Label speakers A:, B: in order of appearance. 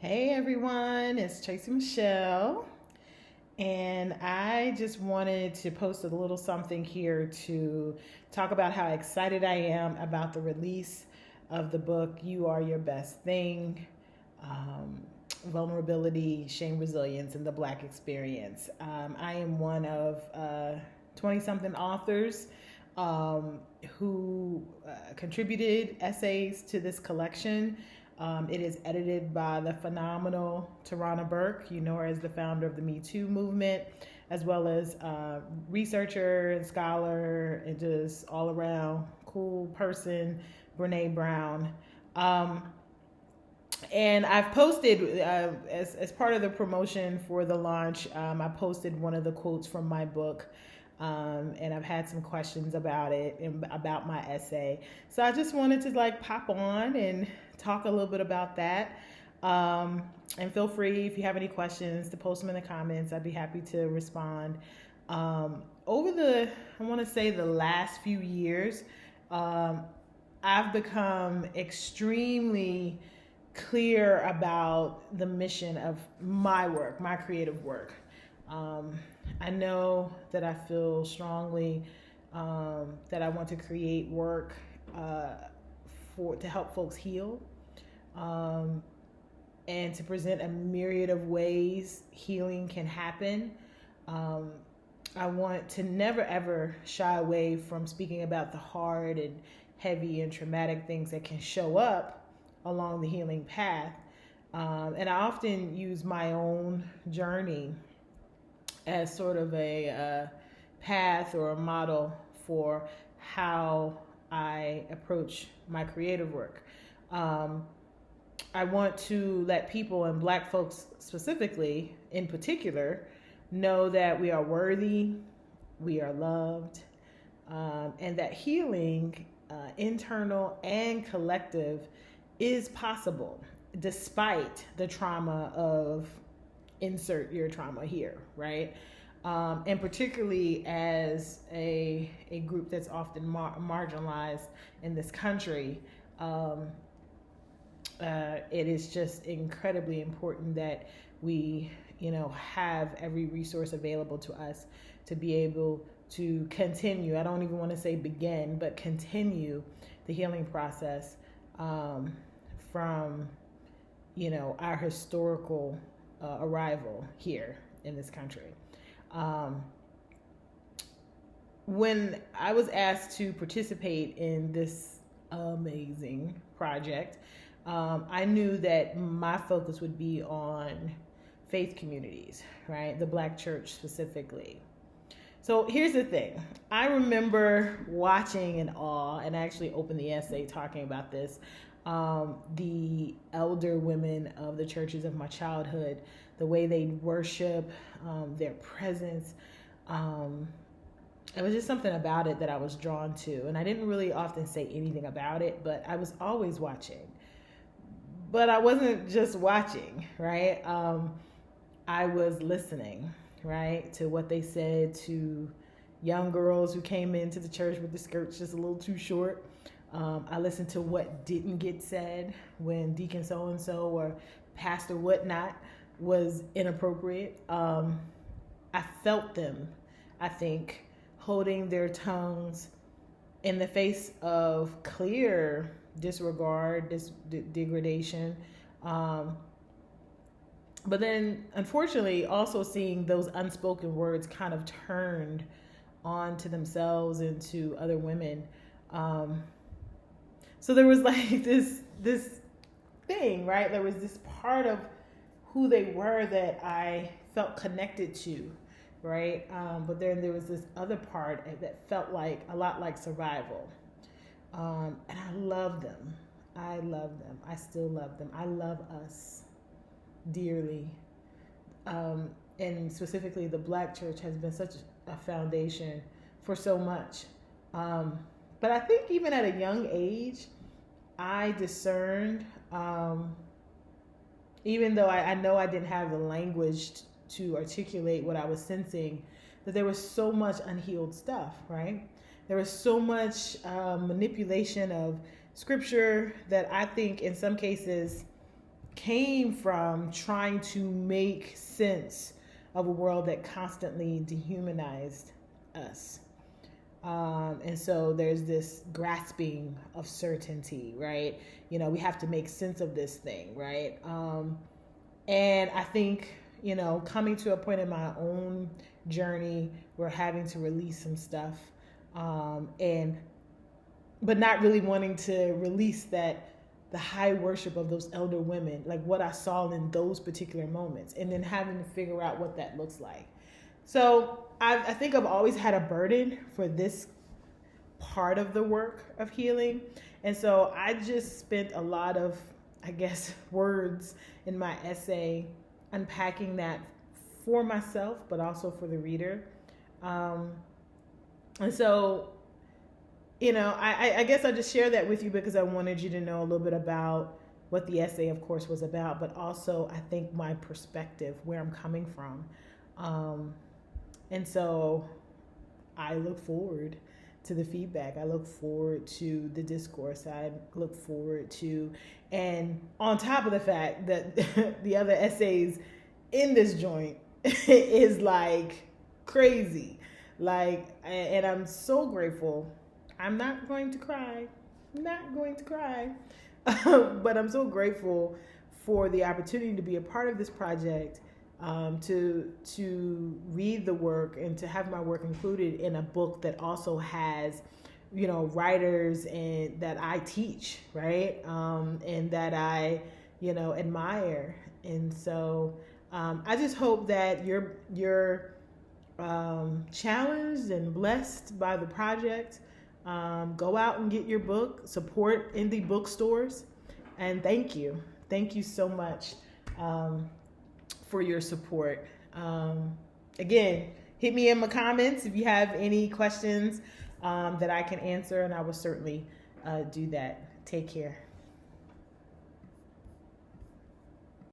A: Hey everyone, it's Tracy Michelle, and I just wanted to post a little something here to talk about how excited I am about the release of the book You Are Your Best Thing, um, Vulnerability, Shame, Resilience, and the Black Experience. I am one of 20 something authors um, who contributed essays to this collection. It is edited by the phenomenal Tarana Burke. You know her as the founder of the Me Too movement, as well as researcher and scholar and just all around cool person, Brene Brown. Um, and I've posted, as part of the promotion for the launch, I posted one of the quotes from my book. And I've had some questions about it and about my essay. So I just wanted to pop on and talk a little bit about that. And feel free, if you have any questions, to post them in the comments. I'd be happy to respond. I want to say the last few years, I've become extremely clear about the mission of my work, my creative work. I know that I feel strongly that I want to create work to help folks heal, and to present a myriad of ways healing can happen. I want to never ever shy away from speaking about the hard and heavy and traumatic things that can show up along the healing path. And I often use my own journey as sort of a path or a model for how I approach my creative work. I want to let people, and Black folks specifically in particular, know that we are worthy, we are loved, and that healing, internal and collective, is possible despite the trauma of insert your trauma here, right? And particularly as a group that's often marginalized in this country, it is just incredibly important that we, have every resource available to us to be able to continue. I don't even want to say begin, but continue the healing process from, our historical arrival here in this country. When I was asked to participate in this amazing project, I knew that my focus would be on faith communities, right? The Black church specifically. So here's the thing. I remember watching in awe, and I actually opened the essay talking about this, the elder women of the churches of my childhood, the way they worship, their presence. It was just something about it that I was drawn to. And I didn't really often say anything about it, but I was always watching. But I wasn't just watching, right? I was listening, right, to what they said to young girls who came into the church with the skirts just a little too short. I listened to what didn't get said when deacon so-and-so or pastor whatnot was inappropriate. I felt them, I think, holding their tongues in the face of clear disregard, degradation. But then, unfortunately, also seeing those unspoken words kind of turned onto themselves and to other women. So there was this thing, right? There was this part of who they were that I felt connected to, right? But then there was this other part that felt a lot like survival. And I love them. I love them. I still love them. I love us dearly. And specifically, the Black church has been such a foundation for so much. But I think even at a young age, I discerned, even though I know I didn't have the language to articulate what I was sensing, that there was so much unhealed stuff, right? There was so much manipulation of scripture that I think in some cases came from trying to make sense of a world that constantly dehumanized us. And so there's this grasping of certainty, right? You know, we have to make sense of this thing, right? And I think, you know, coming to a point in my own journey where having to release some stuff, but not really wanting to release that the high worship of those elder women, like what I saw in those particular moments, and then having to figure out what that looks like. So I think I've always had a burden for this part of the work of healing. And so I just spent a lot of, I guess, words in my essay unpacking that for myself, but also for the reader. And so, you know, I guess I just share that with you because I wanted you to know a little bit about what the essay, of course, was about, but also I think my perspective, where I'm coming from. And so I look forward to the feedback. I look forward to the discourse. I look forward to, and on top of the fact that the other essays in this joint is like crazy. Like, and I'm so grateful. I'm not going to cry. But I'm so grateful for the opportunity to be a part of this project, to read the work and to have my work included in a book that also has, you know, writers and that I teach, right? And that I, you know, admire. And so I just hope that you're challenged and blessed by the project. Go out and get your book, support indie bookstores, and thank you so much for your support. Again, hit me in my comments if you have any questions that I can answer, and I will certainly do that. Take care.